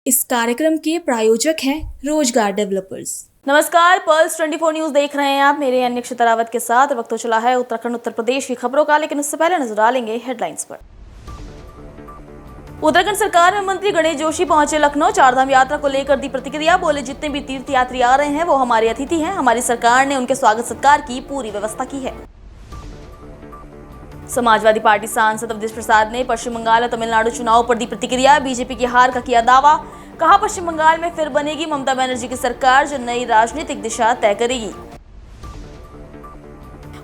इस कार्यक्रम के प्रायोजक हैं रोजगार डेवलपर्स। नमस्कार, पल्स 24 न्यूज देख रहे हैं आप। मेरे अन्य रावत के साथ वक्त तो चला है उत्तराखंड उत्तर प्रदेश की खबरों का, लेकिन उससे पहले नजर डालेंगे हेडलाइंस पर। उत्तराखंड सरकार में मंत्री गणेश जोशी पहुंचे लखनऊ। चारधाम यात्रा को लेकर दी प्रतिक्रिया। बोले, जितने भी तीर्थ यात्री आ रहे हैं वो हमारे अतिथि हैं। हमारी सरकार ने उनके स्वागत सत्कार की पूरी व्यवस्था की है। समाजवादी पार्टी सांसद अवधेश प्रसाद ने पश्चिम बंगाल और तमिलनाडु चुनाव पर दी प्रतिक्रिया। बीजेपी की हार का किया दावा। कहा, पश्चिम बंगाल में फिर बनेगी ममता बनर्जी की सरकार, जो नई राजनीतिक दिशा तय करेगी।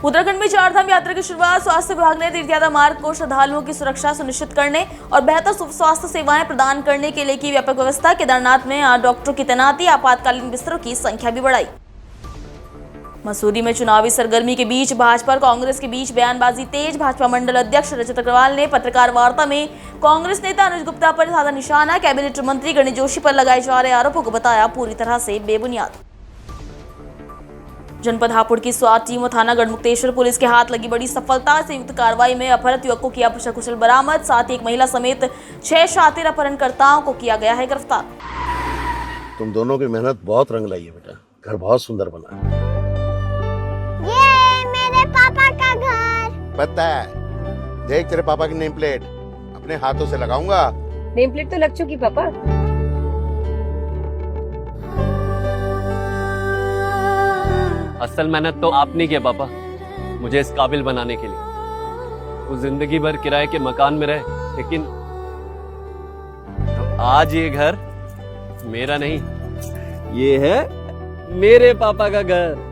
उत्तराखंड में चारधाम यात्रा की शुरुआत। स्वास्थ्य विभाग ने तीर्थयात्रा मार्ग को श्रद्धालुओं की सुरक्षा सुनिश्चित करने और बेहतर स्वास्थ्य सेवाएं प्रदान करने के लिए की व्यापक व्यवस्था। केदारनाथ में 8 डॉक्टरों की तैनाती। आपातकालीन बिस्तरों की संख्या भी बढ़ाई। मसूरी में चुनावी सरगर्मी के बीच भाजपा और कांग्रेस के बीच बयानबाजी तेज। भाजपा मंडल अध्यक्ष रजत अग्रवाल ने पत्रकार वार्ता में कांग्रेस नेता अनुज गुप्ता पर साधा निशाना। कैबिनेट मंत्री गणेश जोशी पर लगाए जा रहे आरोपों को बताया पूरी तरह से बेबुनियाद। जनपद हापुड़ की स्वाट टीम और थाना गढ़मुक्तेश्वर पुलिस के हाथ लगी बड़ी सफलता। संयुक्त कार्रवाई में अपहृत युवक को किया सकुशल बरामद। साथ ही एक महिला समेत 6 शातिर अपहरणकर्ताओं को किया गया है गिरफ्तार। तुम दोनों की मेहनत बहुत रंग लाई है बेटा। घर बहुत सुंदर बना है। ये मेरे पापा का घर। पता है, देख तेरे पापा की नेम प्लेट अपने हाथों से लगाऊंगा। नेम प्लेट तो लग चुकी पापा। असल मेहनत तो आपने किया पापा, मुझे इस काबिल बनाने के लिए। वो जिंदगी भर किराए के मकान में रहे, लेकिन तो आज ये घर मेरा नहीं, ये है मेरे पापा का घर।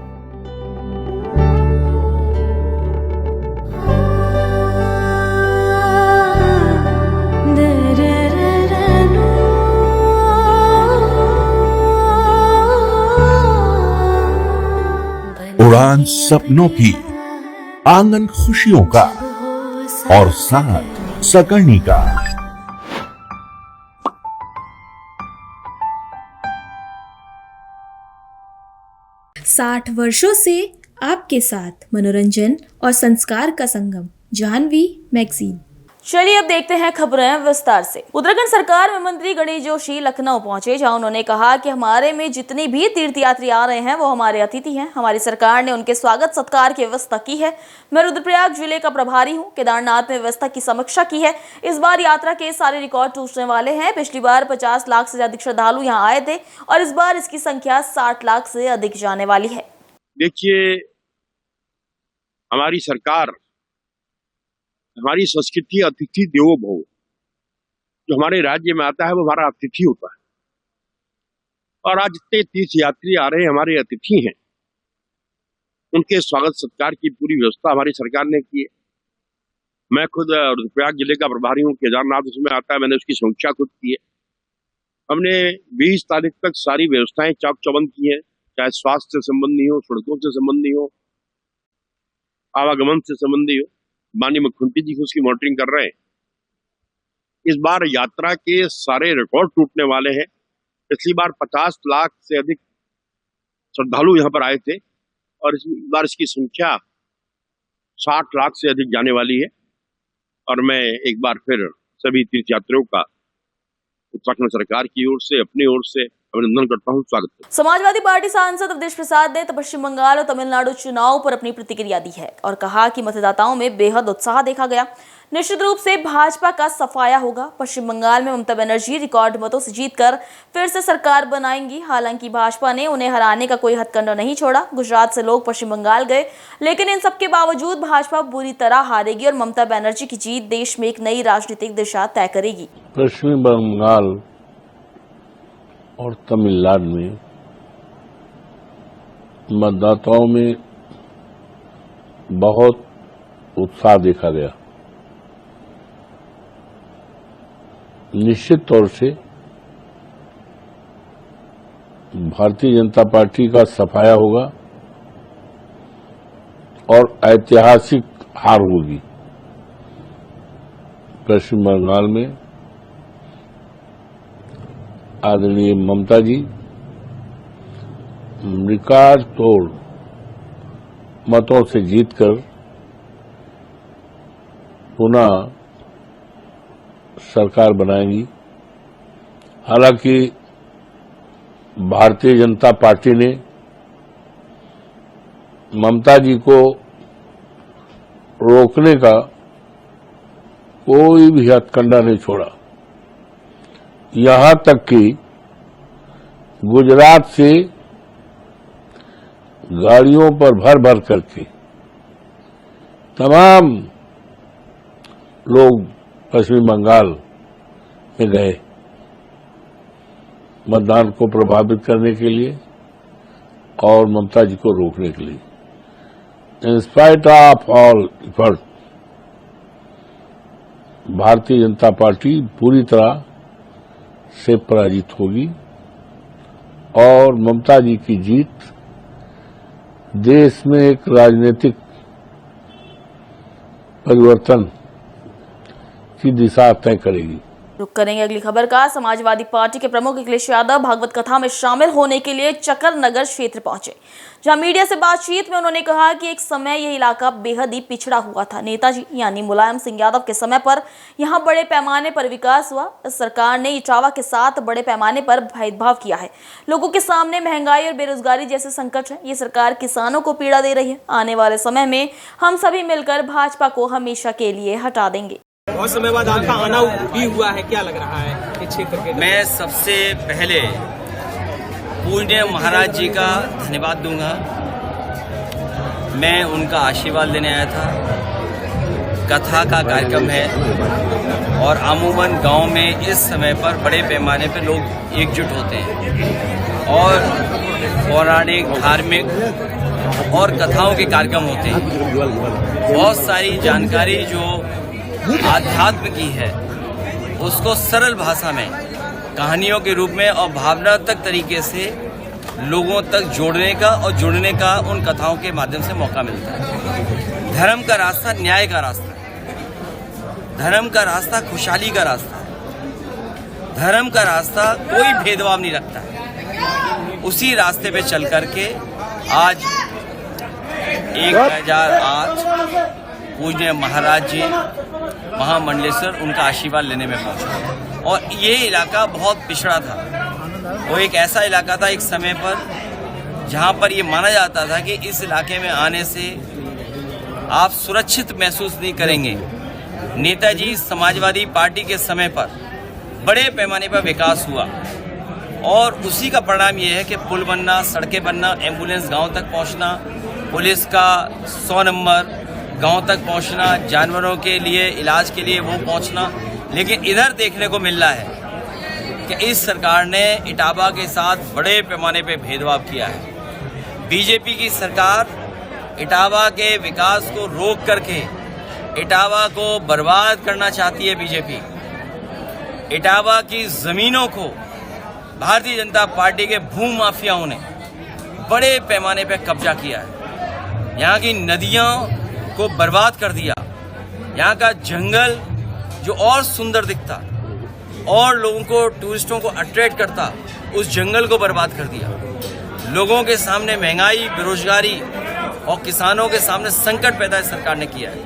उड़ान सपनों की, आंगन खुशियों का और साथ सकर्णी का। 60 वर्षों से आपके साथ मनोरंजन और संस्कार का संगम, जाह्नवी मैगजीन। चलिए अब देखते हैं खबरें विस्तार से। उत्तराखंड सरकार में मंत्री गणेश जोशी लखनऊ पहुंचे, जहां उन्होंने कहा कि हमारे में जितने भी तीर्थयात्री आ रहे हैं वो हमारे अतिथि हैं। हमारी सरकार ने उनके स्वागत सत्कार की व्यवस्था की है। मैं रुद्रप्रयाग जिले का प्रभारी हूं। केदारनाथ में व्यवस्था की समीक्षा की है। इस बार यात्रा के सारे रिकॉर्ड टूटने वाले हैं। पिछली बार 50 लाख से अधिक श्रद्धालु यहाँ आए थे और इस बार इसकी संख्या 60 लाख से अधिक जाने वाली है। देखिए, हमारी सरकार, हमारी संस्कृति अतिथि देवो भव, जो हमारे राज्य में आता है वो हमारा अतिथि होता है। और आज जितने तीर्थ यात्री आ रहे हैं हमारे अतिथि हैं, उनके स्वागत सत्कार की पूरी व्यवस्था हमारी सरकार ने की है। मैं खुद रुद्रप्रयाग जिले का प्रभारी हूँ। केदारनाथ उसमें आता है, मैंने उसकी समीक्षा खुद की है। हमने 20 तारीख तक सारी व्यवस्थाएं चाक चौबंद की है, चाहे स्वास्थ्य से संबंधी हो, सड़कों से संबंधी हो, आवागमन से संबंधी हो। माननीय मुख्यमंत्री जी उसकी मॉनिटरिंग कर रहे हैं। इस बार यात्रा के सारे रिकॉर्ड टूटने वाले हैं। पिछली बार 50 लाख से अधिक श्रद्धालु यहाँ पर आए थे और इस बार इसकी संख्या 60 लाख से अधिक जाने वाली है। और मैं एक बार फिर सभी तीर्थयात्रियों का उत्तराखंड सरकार की ओर से, अपनी ओर से अभिनंदन करता हूं, स्वागत करता हूं। समाजवादी पार्टी सांसद अवधेश प्रसाद ने पश्चिम बंगाल और तमिलनाडु चुनाव पर अपनी प्रतिक्रिया दी है और कहा कि मतदाताओं में बेहद उत्साह देखा गया। निश्चित रूप से भाजपा का सफाया होगा। पश्चिम बंगाल में ममता बनर्जी रिकॉर्ड मतों से जीतकर फिर से सरकार बनाएंगी। हालांकि भाजपा ने उन्हें हराने का कोई हथकंडा नहीं छोड़ा। गुजरात से लोग पश्चिम बंगाल गए, लेकिन इन सबके बावजूद भाजपा बुरी तरह हारेगी और ममता बनर्जी की जीत देश में एक नई राजनीतिक दिशा तय करेगी। पश्चिम बंगाल और तमिलनाडु में मतदाताओं में बहुत उत्साह देखा गया। निश्चित तौर से भारतीय जनता पार्टी का सफाया होगा और ऐतिहासिक हार होगी। पश्चिम बंगाल में आदरणीय ममता जी रिकॉर्ड तोड़ मतों से जीतकर पुनः सरकार बनाएंगी। हालांकि भारतीय जनता पार्टी ने ममता जी को रोकने का कोई भी हथकंडा नहीं छोड़ा। यहां तक कि गुजरात से गाड़ियों पर भर भर करके तमाम लोग पश्चिमी बंगाल में गए मतदान को प्रभावित करने के लिए और ममता जी को रोकने के लिए। In spite of all effort Bharatiya Janata party पूरी तरह से पराजित होगी और ममता जी की जीत देश में एक राजनीतिक परिवर्तन की दिशा तय करेगी। रुक करेंगे अगली खबर का। समाजवादी पार्टी के प्रमुख अखिलेश यादव भागवत कथा में शामिल होने के लिए चकर नगर क्षेत्र पहुंचे, जहां मीडिया से बातचीत में उन्होंने कहा कि एक समय यह इलाका बेहद ही पिछड़ा हुआ था। नेताजी यानी मुलायम सिंह यादव के समय पर यहां बड़े पैमाने पर विकास हुआ। इस सरकार ने इटावा के साथ बड़े पैमाने पर भेदभाव किया है। लोगों के सामने महंगाई और बेरोजगारी जैसे संकट है। ये सरकार किसानों को पीड़ा दे रही है। आने वाले समय में हम सभी मिलकर भाजपा को हमेशा के लिए हटा देंगे। बहुत समय बाद आपका आना भी हुआ है, क्या लग रहा है इस क्षेत्र के? मैं सबसे पहले पूज्य महाराज जी का धन्यवाद दूंगा। मैं उनका आशीर्वाद लेने आया था। कथा का कार्यक्रम है और अमूमन गांव में इस समय पर बड़े पैमाने पर लोग एकजुट होते हैं और पौराणिक, धार्मिक और कथाओं के कार्यक्रम होते हैं। बहुत सारी जानकारी जो आध्यात्म की है उसको सरल भाषा में कहानियों के रूप में और भावनात्मक तरीके से लोगों तक जोड़ने का और जुड़ने का उन कथाओं के माध्यम से मौका मिलता है। धर्म का रास्ता न्याय का रास्ता है। धर्म का रास्ता खुशहाली का रास्ता है। धर्म का रास्ता कोई भेदभाव नहीं रखता है। उसी रास्ते पे चल करके आज 1008 पूज्य महाराज जी महामंडलेश्वर उनका आशीर्वाद लेने में पहुंचा। और ये इलाका बहुत पिछड़ा था। वो एक ऐसा इलाका था एक समय पर जहां पर ये माना जाता था कि इस इलाके में आने से आप सुरक्षित महसूस नहीं करेंगे। नेताजी समाजवादी पार्टी के समय पर बड़े पैमाने पर विकास हुआ और उसी का परिणाम ये है कि पुल बनना, सड़कें बनना, एम्बुलेंस गांव तक पहुंचना, पुलिस का 100 नंबर गांव तक पहुंचना, जानवरों के लिए इलाज के लिए वो पहुंचना। लेकिन इधर देखने को मिल रहा है कि इस सरकार ने इटावा के साथ बड़े पैमाने पे भेदभाव किया है। बीजेपी की सरकार इटावा के विकास को रोक करके इटावा को बर्बाद करना चाहती है। बीजेपी इटावा की जमीनों को भारतीय जनता पार्टी के भू माफियाओं ने बड़े पैमाने पे कब्जा किया है। यहाँ की नदियों को बर्बाद कर दिया। यहाँ का जंगल जो और सुंदर दिखता और लोगों को, टूरिस्टों को अट्रैक्ट करता, उस जंगल को बर्बाद कर दिया। लोगों के सामने महंगाई, बेरोजगारी और किसानों के सामने संकट पैदा इस सरकार ने किया है।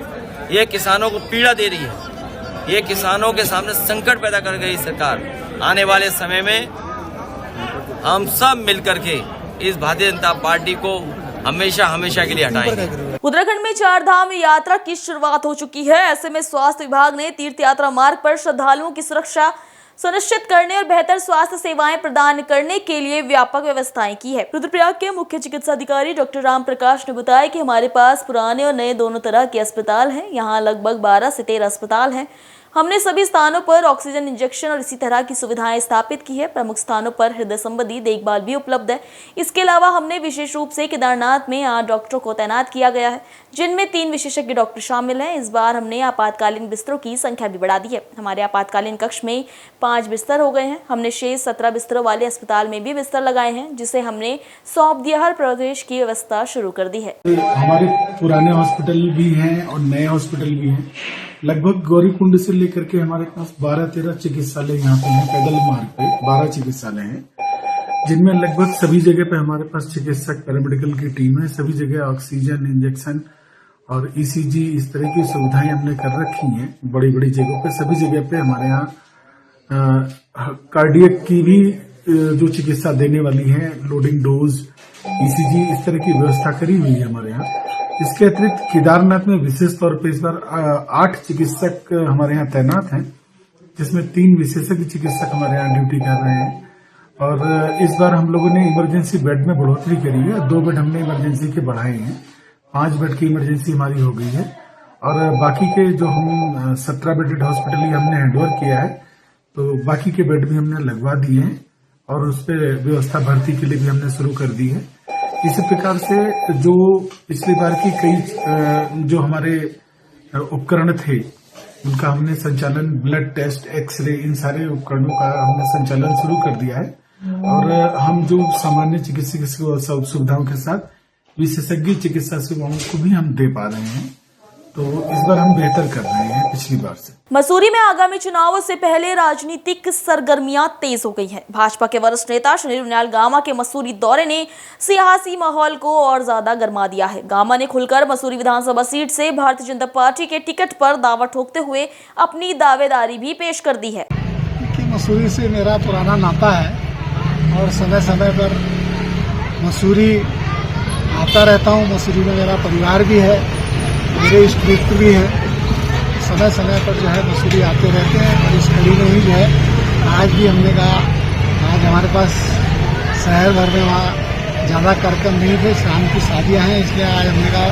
ये किसानों को पीड़ा दे रही है। ये किसानों के सामने संकट पैदा कर गई सरकार। आने वाले समय में हम सब मिलकर के इस भारतीय जनता पार्टी को हमेशा हमेशा के लिए हटाएंगे। उत्तराखंड में 4 धाम यात्रा की शुरुआत हो चुकी है। ऐसे में स्वास्थ्य विभाग ने तीर्थ यात्रा मार्ग पर श्रद्धालुओं की सुरक्षा सुनिश्चित करने और बेहतर स्वास्थ्य सेवाएं प्रदान करने के लिए व्यापक व्यवस्थाएं की है। रुद्रप्रयाग के मुख्य चिकित्सा अधिकारी डॉक्टर राम प्रकाश ने बताया कि हमारे पास पुराने और नए दोनों तरह के अस्पताल हैं। यहाँ लगभग 12 से 13 अस्पताल हैं। हमने सभी स्थानों पर ऑक्सीजन इंजेक्शन और इसी तरह की सुविधाएं स्थापित की है। प्रमुख स्थानों पर हृदय संबंधी देखभाल भी उपलब्ध है। इसके अलावा हमने विशेष रूप से केदारनाथ में 8 डॉक्टरों को तैनात किया गया है, जिनमें 3 विशेषज्ञ डॉक्टर शामिल हैं। इस बार हमने आपातकालीन बिस्तरों की संख्या भी बढ़ा दी है। हमारे आपातकालीन कक्ष में 5 बिस्तर हो गए हैं। हमने शेष 17 बिस्तरों वाले अस्पताल में भी बिस्तर लगाए हैं, जिसे हमने सौंप दिया। हर प्रवेश की व्यवस्था शुरू कर दी है। हमारे पुराने हॉस्पिटल भी हैं और नए हॉस्पिटल भी हैं। लगभग गौरीकुंड से लेकर के हमारे पास 12-13 चिकित्सालय यहाँ पे हैं। पैदल मार्ग पे 12 चिकित्सालय हैं, जिनमें लगभग सभी जगह पे हमारे पास चिकित्सक, पैरामेडिकल की टीम है। सभी जगह ऑक्सीजन, इंजेक्शन और ईसीजी, इस तरह की सुविधाएं हमने कर रखी हैं। बड़ी बड़ी जगहों पे, सभी जगह पे हमारे यहाँ कार्डियक की भी जो चिकित्सा देने वाली है, लोडिंग डोज, ईसीजी, इस तरह की व्यवस्था करी हुई है हमारे यहाँ। इसके अतिरिक्त केदारनाथ में विशेष तौर पर इस बार 8 चिकित्सक हमारे यहाँ तैनात हैं, जिसमें 3 विशेषज्ञ चिकित्सक हमारे यहाँ ड्यूटी कर रहे हैं। और इस बार हम लोगों ने इमरजेंसी बेड में बढ़ोतरी करी है, 2 बेड हमने इमरजेंसी के बढ़ाए हैं, 5 बेड की इमरजेंसी हमारी हो गई है। और बाकी के जो हम 17 बेडेड हॉस्पिटल हमने हैंडओवर किया है, तो बाकी के बेड भी हमने लगवा दिए हैं और उस पर व्यवस्था भर्ती के लिए भी हमने शुरू कर दी है। इसी प्रकार से जो पिछली बार की कई जो हमारे उपकरण थे, उनका हमने संचालन, ब्लड टेस्ट, एक्सरे, इन सारे उपकरणों का हमने संचालन शुरू कर दिया है। और हम जो सामान्य चिकित्सकीय सुविधाओं के साथ विशेषज्ञ चिकित्सा सेवाओं को भी हम दे पा रहे हैं, तो इस बार हम बेहतर कर रहे हैं पिछली बार से। मसूरी में आगामी चुनावों से पहले राजनीतिक सरगर्मियां तेज हो गई हैं। भाजपा के वरिष्ठ नेता सुनील उनियाल गामा के मसूरी दौरे ने सियासी माहौल को और ज्यादा गर्मा दिया है। गामा ने खुलकर मसूरी विधानसभा सीट से भारतीय जनता पार्टी के टिकट पर दावा ठोकते हुए अपनी दावेदारी भी पेश कर दी है। मसूरी से मेरा पुराना नाता है और समय समय पर मसूरी आता रहता हूँ। मसूरी में मेरा परिवार भी है, मेरे इष्ट मित्र भी हैं, समय समय पर जो है मसूरी आते रहते हैं। और इस कड़ी में ही जो है आज भी हमने कहा, आज हमारे पास शहर भर में वहाँ ज़्यादा कार्यक्रम नहीं थे, शाम की शादियाँ हैं, इसलिए आज हमने कहा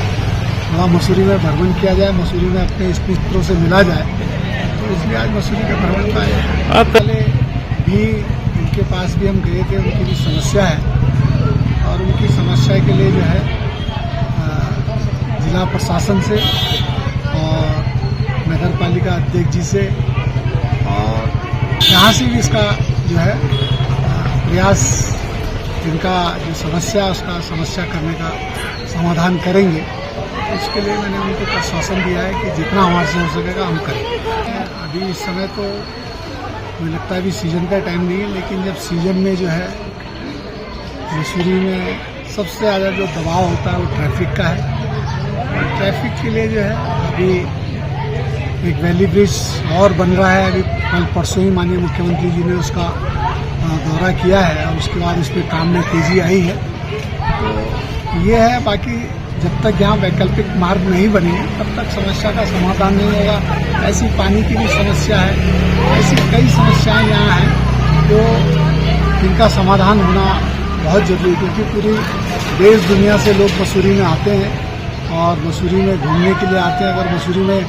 वहाँ मसूरी में भ्रमण किया जाए, मसूरी में अपने इष्ट मित्रों से मिला जाए, तो इसलिए आज मसूरी का भ्रमण का है। पहले भी उनके पास भी हम गए थे, उनकी भी समस्या है और उनकी समस्या के लिए जो है जिला प्रशासन से और नगर पालिका अध्यक्ष जी से और यहाँ से भी इसका जो है प्रयास, इनका जो समस्या है उसका समस्या करने का समाधान करेंगे। इसके लिए मैंने उनको आश्वासन दिया है कि जितना हमारे से हो सकेगा हम करेंगे। अभी इस समय तो मुझे लगता है अभी सीजन का टाइम नहीं है, लेकिन जब सीजन में जो है मसूरी में सबसे ज़्यादा जो दबाव होता है वो ट्रैफिक का है। ट्रैफिक के लिए जो है अभी एक वैली ब्रिज और बन रहा है। अभी कल परसों ही माननीय मुख्यमंत्री जी ने उसका दौरा किया है और उसके बाद उस पर काम में तेज़ी आई है। तो ये है, बाकी जब तक यहाँ वैकल्पिक मार्ग नहीं बनेंगे तब तक समस्या का समाधान नहीं होगा। ऐसी पानी की भी समस्या है, ऐसी कई समस्याएं यहाँ हैं जो जिनका समाधान होना बहुत जरूरी है, क्योंकि पूरी देश दुनिया से लोग मसूरी में आते हैं और मसूरी में घूमने के लिए आते हैं। अगर मसूरी में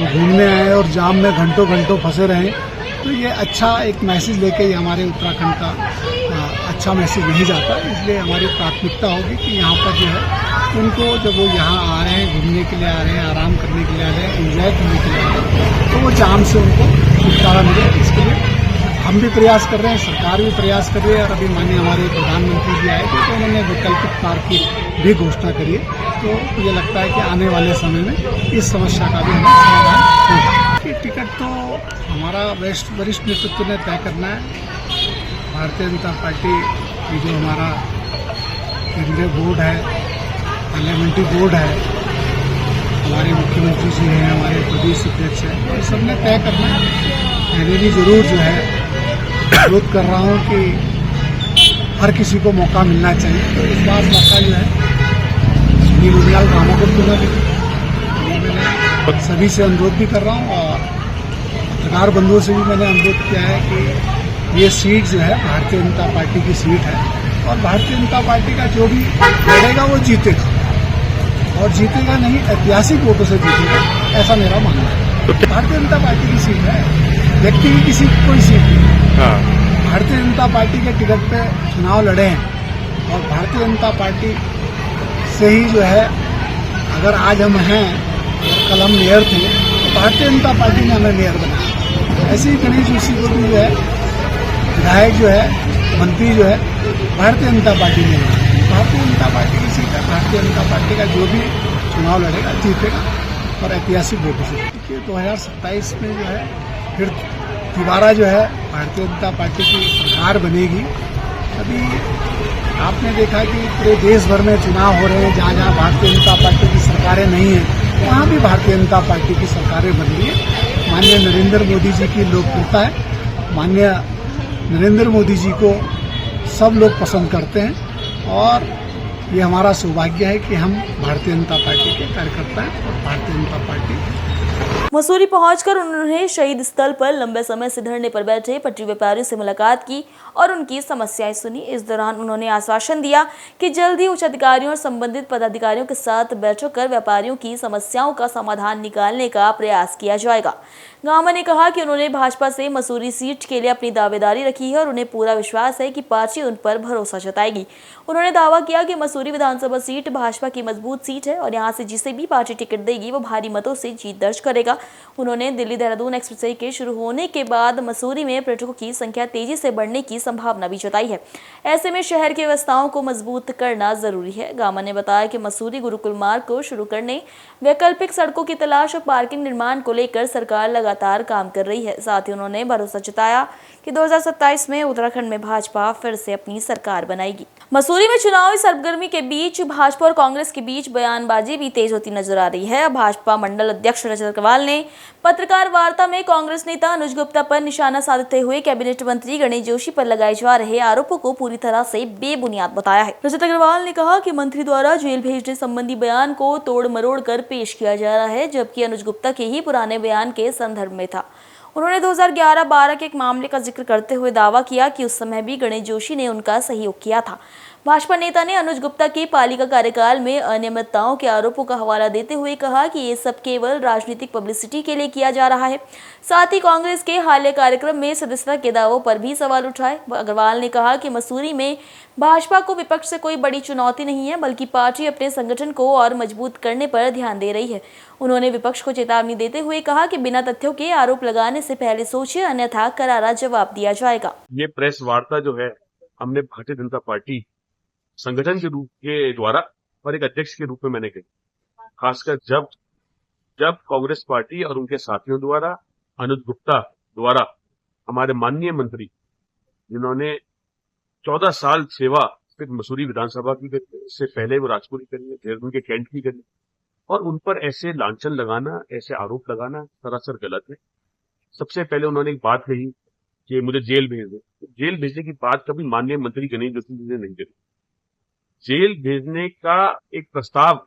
घूमने आए और जाम में घंटों घंटों फंसे रहें तो ये अच्छा एक मैसेज लेके हमारे उत्तराखंड का अच्छा मैसेज नहीं जाता। इसलिए हमारी प्राथमिकता होगी कि यहाँ पर जो है उनको, जब वो यहाँ आ रहे हैं, घूमने के लिए आ रहे हैं, आराम करने के लिए आ रहे हैं, एंजॉय करने के लिए आ रहे हैं, तो वो जाम से उनको छुटकारा मिले। इसके लिए हम भी प्रयास कर रहे हैं, सरकार भी प्रयास कर रही है। और अभी माननीय हमारे प्रधानमंत्री जी आए थे तो उन्होंने वैकल्पिक मार्ग की भी घोषणा करी है। तो मुझे लगता है कि आने वाले समय में इस समस्या का भी हमें समाधान होगा। टिकट तो हमारा वरिष्ठ नेतृत्व ने तय करना है। भारतीय जनता पार्टी की जो हमारा केंद्रीय बोर्ड है, पार्लियामेंट्री बोर्ड है, हमारे मुख्यमंत्री जी हैं, हमारे प्रदेश अध्यक्ष हैं, और सबने तय करना है। मैंने भी जरूर जो है विरोध कर रहा हूँ कि हर किसी को मौका मिलना चाहिए। तो इस बार मौका जो है सुनील उनियाल गामा को चुना गया। मैं सभी से अनुरोध भी कर रहा हूँ और पत्रकार बंधुओं से भी मैंने अनुरोध किया है कि ये सीट जो है भारतीय जनता पार्टी की सीट है और भारतीय जनता पार्टी का जो भी लड़ेगा वो जीतेगा, और जीतेगा नहीं ऐतिहासिक वोटों से जीतेगा, ऐसा मेरा मानना है। भारतीय जनता पार्टी की सीट है, व्यक्ति की किसी की कोई सीट नहीं। भारतीय जनता पार्टी के टिकट पे चुनाव लड़े हैं और भारतीय जनता पार्टी से ही जो है, अगर आज हम हैं कल हम मेयर थे तो भारतीय जनता पार्टी ने हमें मेयर बनाया। ऐसे ही गणेश जोशी को भी जो है विधायक जो है, मंत्री जो है, भारतीय जनता पार्टी ने बनाया। भारतीय जनता पार्टी की सीट है, भारतीय जनता पार्टी का जो भी चुनाव लड़ेगा जीतेगा और ऐतिहासिक वोटों से। देखिए 2027 में जो है फिर दोबारा जो है भारतीय जनता पार्टी की सरकार बनेगी। अभी आपने देखा कि पूरे देश भर में चुनाव हो रहे हैं, जहाँ जहाँ भारतीय जनता पार्टी की सरकारें नहीं हैं वहाँ भी भारतीय जनता पार्टी की सरकारें बन रही है। माननीय नरेंद्र मोदी जी की लोकप्रियता है, माननीय नरेंद्र मोदी जी को सब लोग पसंद करते हैं और ये हमारा सौभाग्य है कि हम भारतीय जनता पार्टी के कार्यकर्ता हैं और भारतीय जनता पार्टी मसूरी पहुंचकर उन्होंने शहीद स्थल पर लंबे समय से धरने पर बैठे पटरी व्यापारियों से मुलाकात की और उनकी समस्याएं सुनी। इस दौरान उन्होंने आश्वासन दिया कि जल्द ही उच्च अधिकारियों और संबंधित पदाधिकारियों के साथ बैठक कर व्यापारियों की समस्याओं का समाधान निकालने का प्रयास किया जाएगा। गामा ने कहा कि उन्होंने भाजपा से मसूरी सीट के लिए अपनी दावेदारी रखी है और उन्हें पूरा विश्वास है कि पार्टी उन पर भरोसा जताएगी। उन्होंने दावा किया कि मसूरी विधानसभा सीट भाजपा की मजबूत सीट है और यहां से जिसे भी पार्टी टिकट देगी वो भारी मतों से जीत दर्ज करेगा। उन्होंने दिल्ली देहरादून एक्सप्रेसवे के शुरू होने के बाद मसूरी में पर्यटकों की संख्या तेजी से बढ़ने की संभावना भी जताई है। ऐसे में शहर की व्यवस्थाओं को मजबूत करना जरूरी है। गामा ने बताया कि मसूरी गुरुकुल मार्ग को शुरू करने, वैकल्पिक सड़कों की तलाश और पार्किंग निर्माण को लेकर सरकार लगातार काम कर रही है। साथ ही उन्होंने भरोसा जताया कि 2027 में उत्तराखंड में भाजपा फिर से अपनी सरकार बनाएगी। मसूरी में चुनावी सरगर्मी के बीच भाजपा और कांग्रेस के बीच बयानबाजी भी तेज होती नजर आ रही है। भाजपा मंडल अध्यक्ष रजत अग्रवाल ने पत्रकार वार्ता में कांग्रेस नेता अनुज गुप्ता पर निशाना साधते हुए कैबिनेट मंत्री गणेश जोशी पर लगाए जा रहे आरोपों को पूरी तरह से बेबुनियाद बताया है। रजत अग्रवाल ने कहा कि मंत्री द्वारा जेल भेजने संबंधी बयान को तोड़ मरोड़ कर पेश किया जा रहा है, जबकि अनुज गुप्ता के ही पुराने बयान के संदर्भ में था। उन्होंने 2011-12 के एक मामले का जिक्र करते हुए दावा किया कि उस समय भी गणेश जोशी ने उनका सहयोग किया था। भाजपा नेता ने अनुज गुप्ता के पालिका कार्यकाल में अनियमितताओं के आरोपों का हवाला देते हुए कहा कि ये सब केवल राजनीतिक पब्लिसिटी के लिए किया जा रहा है। साथ ही कांग्रेस के हालिया कार्यक्रम में सदस्यता के दावों पर भी सवाल उठाए। अग्रवाल ने कहा कि मसूरी में भाजपा को विपक्ष से कोई बड़ी चुनौती नहीं है, बल्कि पार्टी अपने संगठन को और मजबूत करने पर ध्यान दे रही है। उन्होंने विपक्ष को चेतावनी देते हुए कहा कि बिना तथ्यों के आरोप लगाने से पहले सोचिए, अन्यथा करारा जवाब दिया जाएगा। ये प्रेस वार्ता जो है हमने भारतीय जनता पार्टी संगठन के रूप के द्वारा और एक अध्यक्ष के रूप में मैंने कही, खासकर जब कांग्रेस पार्टी और उनके साथियों द्वारा, अनुज गुप्ता द्वारा, हमारे माननीय मंत्री जिन्होंने 14 साल सेवा सिर्फ मसूरी विधानसभा की करी, इससे पहले वो राजपुर की करी, देहरादून के कैंट की करी, और उन पर ऐसे लांछन लगाना, ऐसे आरोप लगाना सरासर गलत है। सबसे पहले उन्होंने एक बात कही कि मुझे जेल भेज दो। जेल भेजने की बात कभी माननीय मंत्री गणेश जोशी जी ने नहीं करी। जेल भेजने का एक प्रस्ताव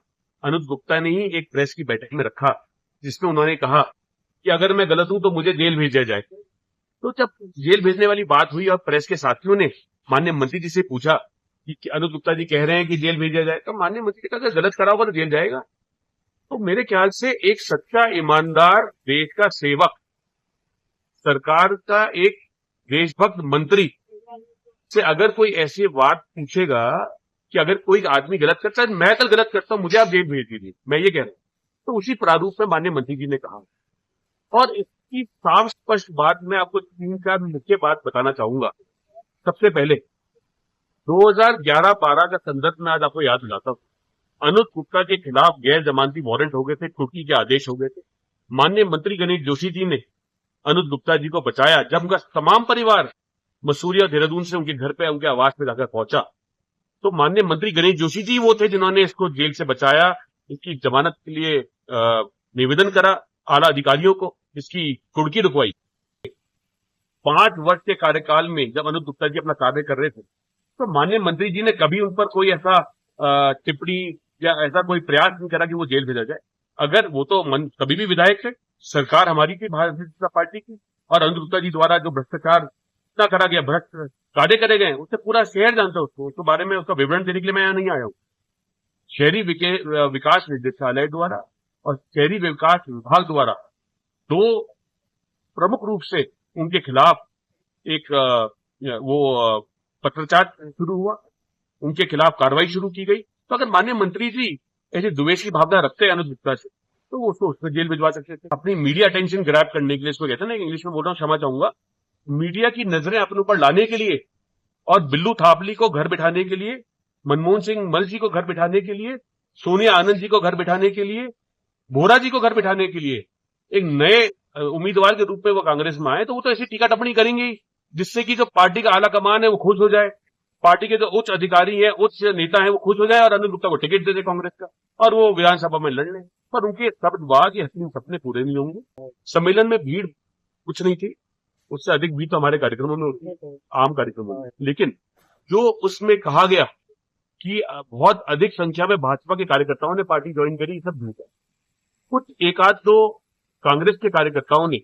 अनुज गुप्ता ने ही एक प्रेस की बैठक में रखा, जिसमें उन्होंने कहा कि अगर मैं गलत हूं तो मुझे जेल भेजा जाए। तो जब जेल भेजने वाली बात हुई और प्रेस के साथियों ने माननीय मंत्री जी से पूछा कि अनुज गुप्ता जी कह रहे हैं कि जेल भेजा जाए, तो माननीय मंत्री ने कहा अगर गलत करा होगा तो जेल जाएगा। तो मेरे ख्याल से एक सच्चा ईमानदार देश का सेवक, सरकार का एक देशभक्त मंत्री से अगर कोई ऐसी बात पूछेगा कि अगर कोई आदमी गलत करता है, मैं कल गलत करता हूं, मुझे आप जेल भेज दीजिए, मैं ये कह रहा हूं, तो उसी प्रारूप में माननीय मंत्री जी ने कहा। और इसकी साफ स्पष्ट बात मैं आपको 3-4 मुख्य बात बताना चाहूंगा। सबसे पहले 2011-12 का संदर्भ में आज आपको याद दिलाता हूं। अनुज गुप्ता के खिलाफ गैर जमानती वारंट हो गए थे, कुर्की के आदेश हो गए थे। माननीय मंत्री गणेश जोशी जी ने अनुज गुप्ता जी को बचाया। जब उनका तमाम परिवार मसूरी और देहरादून से उनके घर पे, उनके आवास पे जाकर पहुंचा, तो माननीय मंत्री गणेश जोशी जी वो थे जिन्होंने इसको जेल से बचाया, इसकी जमानत के लिए निवेदन करा आला अधिकारियों को, इसकी कुर्की रुकवाई। 5 वर्ष के कार्यकाल में जब अनुज गुप्ता जी अपना कार्य कर रहे थे, तो माननीय मंत्री जी ने कभी उन पर कोई ऐसा टिप्पणी या ऐसा कोई प्रयास नहीं करा कि वो जेल भेजा जाए। अगर वो तो कभी भी विधायक थे, सरकार हमारी थी भारतीय जनता पार्टी की, और अनुज गुप्ता जी द्वारा जो भ्रष्टाचार इतना करा गया, भ्रष्ट कार्य करे गए, उससे पूरा शहर जानता है उसको। उसके बारे में उसका विवरण देने के लिए मैं यहाँ नहीं आया हूँ। शहरी विकास निदेशालय द्वारा और शहरी विकास विभाग द्वारा 2 प्रमुख रूप से उनके खिलाफ एक पत्राचार शुरू हुआ, उनके खिलाफ कार्रवाई शुरू की गई। तो अगर माननीय मंत्री जी ऐसे द्वेष की भावना रखते हैं अनुज गुप्ता से, तो वो उसको जेल भिजवा सकते थे। अपनी मीडिया अटेंशन ग्रैब करने के लिए, इसको कहते हैं ना, इंग्लिश में बोल रहा हूँ, क्षमा चाहूंगा, मीडिया की नजरें अपने ऊपर लाने के लिए और बिल्लू थापली को घर बिठाने के लिए, मनमोहन सिंह मल जी को घर बिठाने के लिए, सोनिया आनंद जी को घर बिठाने के लिए, बोरा जी को घर बिठाने के लिए एक नए उम्मीदवार के रूप में वो कांग्रेस में आए, तो वो तो ऐसी टीका टिप्पणी करेंगे जिससे कि जो पार्टी का आला कमान है वो खुश हो जाए, पार्टी के जो उच्च अधिकारी है, उच्च नेता है, वो खुश हो जाए और अनुज गुप्ता को टिकट दे दे कांग्रेस का और वो विधानसभा में लड़ लें। पर उनके शब्दवाद, ये हसीन सपने पूरे नहीं होंगे। सम्मेलन में भीड़ कुछ नहीं थी, उससे अधिक भी तो हमारे कार्यक्रमों में होती है, आम कार्यक्रमों में। लेकिन जो उसमें कहा गया कि बहुत अधिक संख्या में भाजपा के कार्यकर्ताओं ने पार्टी ज्वाइन करी, सब झूठ है। कुछ एक आध दो कांग्रेस के कार्यकर्ताओं ने,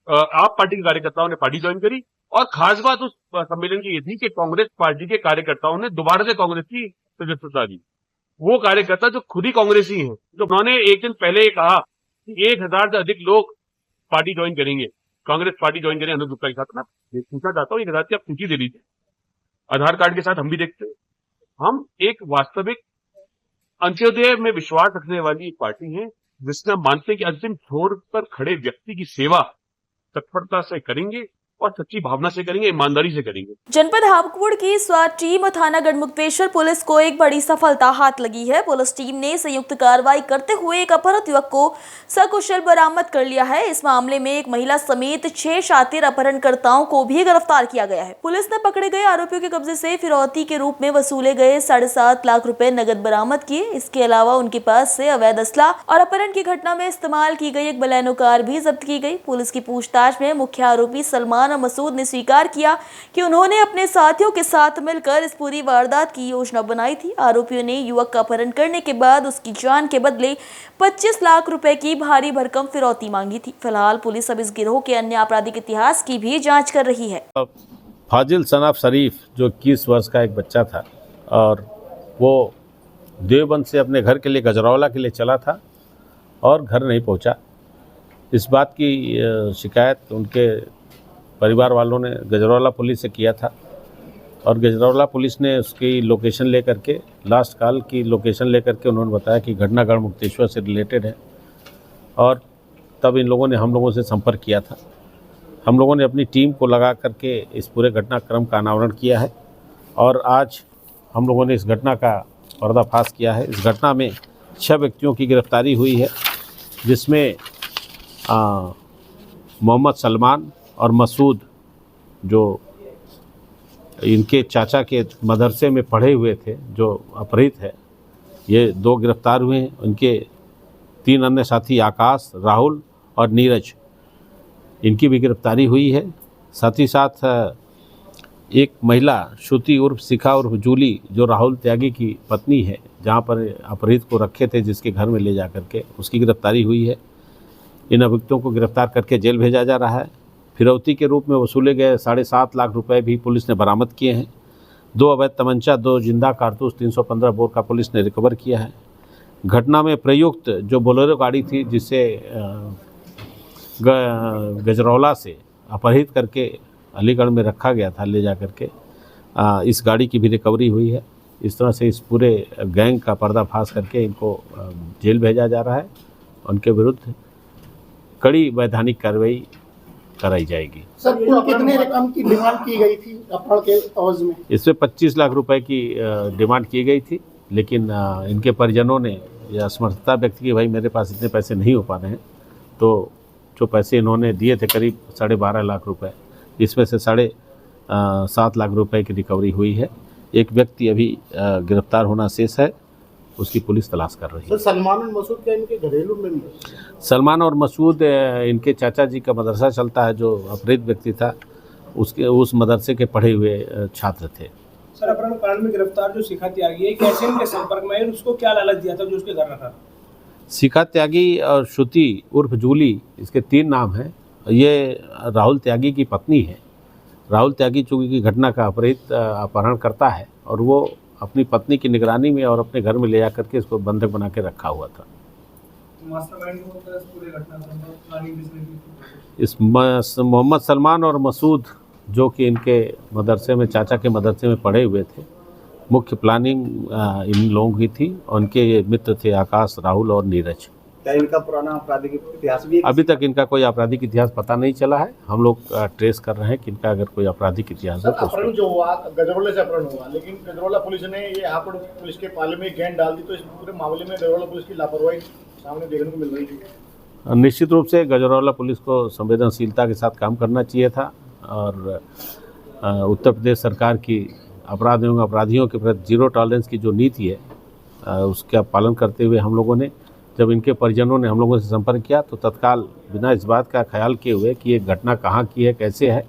आप पार्टी के कार्यकर्ताओं ने पार्टी ज्वाइन करी, और खास बात उस सम्मेलन की ये थी कि कांग्रेस पार्टी के कार्यकर्ताओं ने दोबारा से कांग्रेस की सदस्यता दी। वो कार्यकर्ता जो खुद ही कांग्रेसी हैं, जो उन्होंने एक दिन पहले ये कहा कि 1000 से अधिक लोग पार्टी ज्वाइन करेंगे, कांग्रेस पार्टी ज्वाइन करेंगे अनुज गुप्ता के साथ। मैं पूछना चाहता हूँ, 1000 की आप सूची दे दीजिए, आधार कार्ड के साथ हम भी देखते हैं। हम एक वास्तविक अंत्योदय में विश्वास रखने वाली एक पार्टी है, जिसने मानते हैं कि अंतिम छोर पर खड़े व्यक्ति की सेवा तत्परता से करेंगे और सच्ची भावना से करेंगे, ईमानदारी से करेंगे। जनपद हापुड़ की स्वाट टीम और थाना गढ़मुक्तेश्वर पुलिस को एक बड़ी सफलता हाथ लगी है। पुलिस टीम ने संयुक्त कार्रवाई करते हुए एक अपहृत युवक को सकुशल बरामद कर लिया है। इस मामले में एक महिला समेत 6 शातिर अपहरणकर्ताओं को भी गिरफ्तार किया गया है। पुलिस ने पकड़े गए आरोपियों के कब्जे से फिरौती के रूप में वसूले गए 7.5 लाख रुपए नगद बरामद किए। इसके अलावा उनके पास से अवैध असला और अपहरण की घटना में इस्तेमाल की गई एक बलेनो कार भी जब्त की गई। पुलिस की पूछताछ में मुख्य आरोपी सलमान और मसूद ने स्वीकार किया कि उन्होंने अपने साथियों के साथ मिलकर इस पूरी वारदात की योजना बनाई थी। आरोपियों ने युवक का अपहरण करने के बाद उसकी जान के बदले 25 लाख रुपए की भारी भरकम फिरौती मांगी थी। फिलहाल पुलिस अब इस गिरोह के अन्य आपराधिक इतिहास की भी जांच कर रही है। फाजिल सनाफ शरीफ जो 21 वर्ष का एक बच्चा था, और वो देवबंद से अपने घर के लिए गजरौला के लिए चला था और घर नहीं पहुंचा। इस बात की शिकायत उनके परिवार वालों ने गजरौला पुलिस से किया था, और गजरौला पुलिस ने उसकी लोकेशन लेकर के, लास्ट कॉल की लोकेशन लेकर के उन्होंने बताया कि घटना गढ़मुक्तेश्वर से रिलेटेड है, और तब इन लोगों ने हम लोगों से संपर्क किया था। हम लोगों ने अपनी टीम को लगा करके इस पूरे घटनाक्रम का अनावरण किया है, और आज हम लोगों ने इस घटना का पर्दाफाश किया है। इस घटना में 6 व्यक्तियों की गिरफ्तारी हुई है, जिसमें मोहम्मद सलमान और मसूद, जो इनके चाचा के मदरसे में पढ़े हुए थे, जो अपहृत है, ये 2 गिरफ्तार हुए हैं। उनके 3 अन्य साथी आकाश, राहुल और नीरज, इनकी भी गिरफ्तारी हुई है। साथ ही साथ एक महिला श्रुति उर्फ शिखा उर्फ जूली, जो राहुल त्यागी की पत्नी है, जहाँ पर अपहृत को रखे थे जिसके घर में ले जा करके, उसकी गिरफ्तारी हुई है। इन अभियुक्तों को गिरफ्तार करके जेल भेजा जा रहा है। फिरौती के रूप में वसूले गए 7.5 लाख रुपए भी पुलिस ने बरामद किए हैं। 2 अवैध तमंचा, 2 जिंदा कारतूस, 315 बोर का पुलिस ने रिकवर किया है। घटना में प्रयुक्त जो बोलेरो गाड़ी थी, जिसे गजरौला से अपहृत करके अलीगढ़ में रखा गया था ले जा करके, इस गाड़ी की भी रिकवरी हुई है। इस तरह से इस पूरे गैंग का पर्दाफाश करके इनको जेल भेजा जा रहा है। उनके विरुद्ध कड़ी वैधानिक कार्रवाई कराई जाएगी। सर, कितने रकम की डिमांड की गई थी अपहरण के एवज में? इसमें 25 लाख रुपए की डिमांड की गई थी, लेकिन इनके परिजनों ने यह असमर्थता व्यक्त की, भाई मेरे पास इतने पैसे नहीं हो पा रहे हैं। तो जो पैसे इन्होंने दिए थे करीब 12.5 लाख रुपए, इसमें से 7.5 लाख रुपए की रिकवरी हुई है। एक व्यक्ति अभी गिरफ्तार होना शेष है, उसकी पुलिस तलाश कर रही है। सलमान और मसूद क्या इनके घरेलू मेंबर? सलमान और मसूद इनके चाचा जी का मदरसा चलता है, जो अपहृत व्यक्ति था उस मदरसे के पढ़े हुए छात्र थे। सर, अपहरण कांड में गिरफ्तार जो शिखा त्यागी है, कैसे इनके संपर्क में है, उसको क्या लालच दिया था जो उसके घर रखा? शिखा त्यागी और श्रुति उर्फ जूली, इसके 3 नाम हैं। ये राहुल त्यागी की पत्नी है। राहुल त्यागी चूँकि घटना का अपहरण करता है, और वो अपनी पत्नी की निगरानी में और अपने घर में ले जाकर के इसको बंधक बना के रखा हुआ था। इस मोहम्मद सलमान और मसूद, जो कि इनके मदरसे में, चाचा के मदरसे में पढ़े हुए थे, मुख्य प्लानिंग इन लोगों की थी। उनके मित्र थे आकाश, राहुल और नीरज। क्या इनका पुराना आपराधिक इतिहास भी है? अभी तक इनका कोई आपराधिक इतिहास पता नहीं चला है। हम लोग ट्रेस कर रहे हैं कि इनका अगर कोई आपराधिक इतिहास हो तो। अपहरण जो हुआ गजरौला से अपहरण हुआ, लेकिन गजरौला पुलिस ने ये हापुड़ पुलिस के पाले में गेंद डाल दी, तो इस पूरे मामले में गजरौला पुलिस की लापरवाही सामने देखने को मिल रही थी। निश्चित रूप से गजरौला पुलिस को संवेदनशीलता के साथ काम करना चाहिए था, और उत्तर प्रदेश सरकार की अपराध एवं अपराधियों के प्रति 0 टॉलरेंस की जो नीति है, उसका पालन करते हुए हम लोगों ने जब इनके परिजनों ने हम लोगों से संपर्क किया तो तत्काल बिना इस बात का ख्याल किए हुए कि ये घटना कहाँ की है, कैसे है,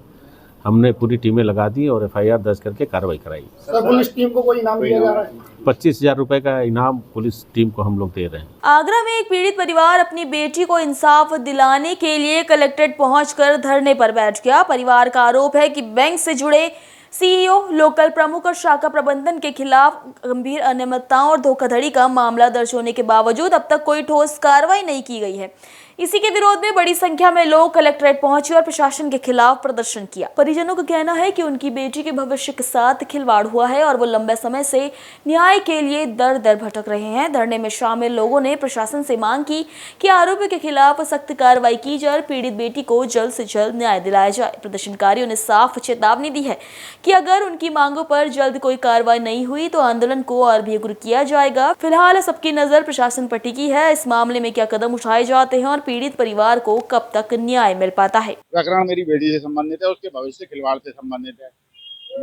हमने पूरी टीमें लगा दी और FIR दर्ज करके कार्रवाई कराई। पुलिस टीम को कोई इनाम दिया जा रहा है? 25,000 रुपए का इनाम पुलिस टीम को हम लोग दे रहे हैं। आगरा में एक पीड़ित परिवार अपनी बेटी को इंसाफ दिलाने के लिए कलेक्ट्रेट पहुंचकर धरने पर बैठ गया। परिवार का आरोप है कि बैंक से जुड़े CEO, लोकल प्रमुख और शाखा प्रबंधन के खिलाफ गंभीर अनियमितताओं और धोखाधड़ी का मामला दर्ज होने के बावजूद अब तक कोई ठोस कार्रवाई नहीं की गई है। इसी के विरोध में बड़ी संख्या में लोग कलेक्ट्रेट पहुंचे और प्रशासन के खिलाफ प्रदर्शन किया। परिजनों का कहना है कि उनकी बेटी के भविष्य के साथ खिलवाड़ हुआ है और वो लंबे समय से न्याय के लिए दर दर भटक रहे हैं। धरने में शामिल लोगों ने प्रशासन से मांग की कि आरोपी के खिलाफ सख्त कार्रवाई की जाए और पीड़ित बेटी को जल्द से जल्द न्याय दिलाया जाए। प्रदर्शनकारियों ने साफ चेतावनी दी है कि अगर उनकी मांगों पर जल्द कोई कार्रवाई नहीं हुई तो आंदोलन को और भी उग्र किया जाएगा। फिलहाल सबकी नजर प्रशासन पर टिकी है। इस मामले में क्या कदम उठाए जाते हैं और पीड़ित परिवार को कब तक न्याय मिल पाता है। प्रकरण मेरी बेटी से संबंधित है, उसके भविष्य से खिलवाड़ से संबंधित है।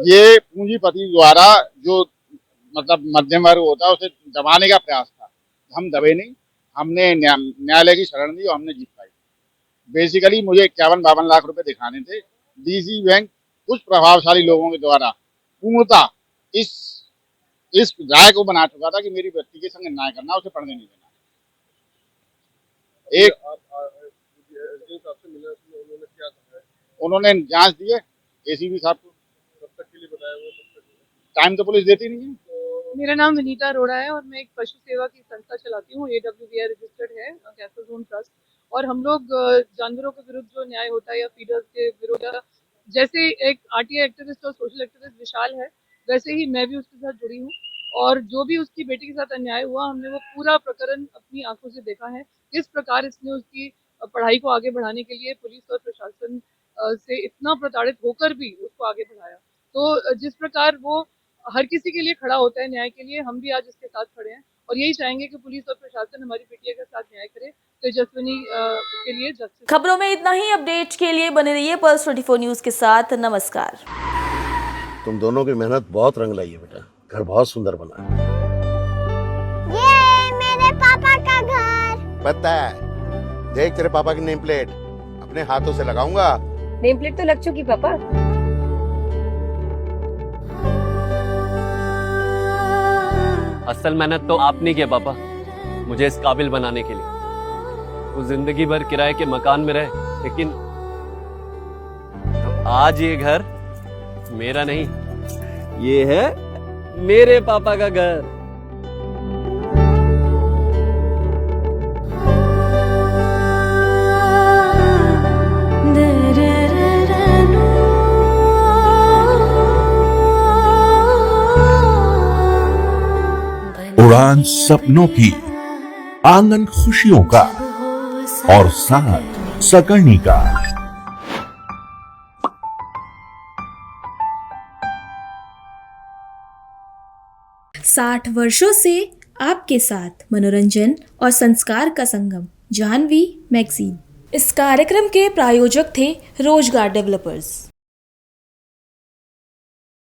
ये पूंजीपति द्वारा जो मतलब मध्यम वर्ग होता है उसे दबाने का प्रयास था। हम दबे नहीं, हमने न्यायालय की शरण दी और हमने जीत पाई। बेसिकली मुझे 51-52 लाख रुपए दिखाने थे। DC बैंक कुछ प्रभावशाली लोगों के द्वारा पूर्णतः इस राय को बना चुका था कि मेरी व्यक्ति के संग न्याय करना, उसे पढ़ने नहीं देना। उन्होंने जांच दी है ACP साहब को। कब तक के लिए बताया वो? टाइम तो पुलिस देती नहीं है। मेरा नाम विनीता अरोड़ा है और मैं एक पशु सेवा की संस्था चलाती हूँ। AWVI रजिस्टर्ड है, कैसल जोन ट्रस्ट। और हम लोग जानवरों के विरुद्ध जो न्याय होता है या फीडर्स के विरुद्ध, जैसे एक RTI एक्टिविस्ट और सोशल एक्टिविस्ट विशाल है, वैसे ही मैं भी उसके साथ जुड़ी हूँ। और जो भी उसकी बेटी के साथ अन्याय हुआ, हमने वो पूरा प्रकरण अपनी आंखों से देखा है। किस प्रकार इसने उसकी पढ़ाई को आगे बढ़ाने के लिए पुलिस और प्रशासन से इतना प्रताड़ित होकर भी उसको आगे बढ़ाया। तो जिस प्रकार वो हर किसी के लिए खड़ा होता है न्याय के लिए, हम भी आज इसके साथ खड़े हैं और यही चाहेंगे कि पुलिस और प्रशासन हमारी बेटिया के साथ न्याय करे। तेजस्विनी के लिए जस्टिस। खबरों में इतना ही। अपडेट के लिए बने रहिए पल्स 24 न्यूज के साथ। नमस्कार। तुम दोनों की मेहनत बहुत रंग लाई है बेटा, घर बहुत सुंदर बना है। ये मेरे पापा का घर। पता है, देख तेरे पापा की नेम प्लेट अपने हाथों से लगाऊंगा। नेम प्लेट तो लग चुकी पापा। असल मेहनत तो आपने की पापा, मुझे इस काबिल बनाने के लिए। वो जिंदगी भर किराए के मकान में रहे, लेकिन आज ये घर मेरा नहीं, ये है मेरे पापा का घर। उड़ान सपनों की, आंगन खुशियों का और साथ सकर्णी का। 60 वर्षों से आपके साथ मनोरंजन और संस्कार का संगम, जाह्नवी मैगजीन। इस कार्यक्रम के प्रायोजक थे रोजगार डेवलपर्स।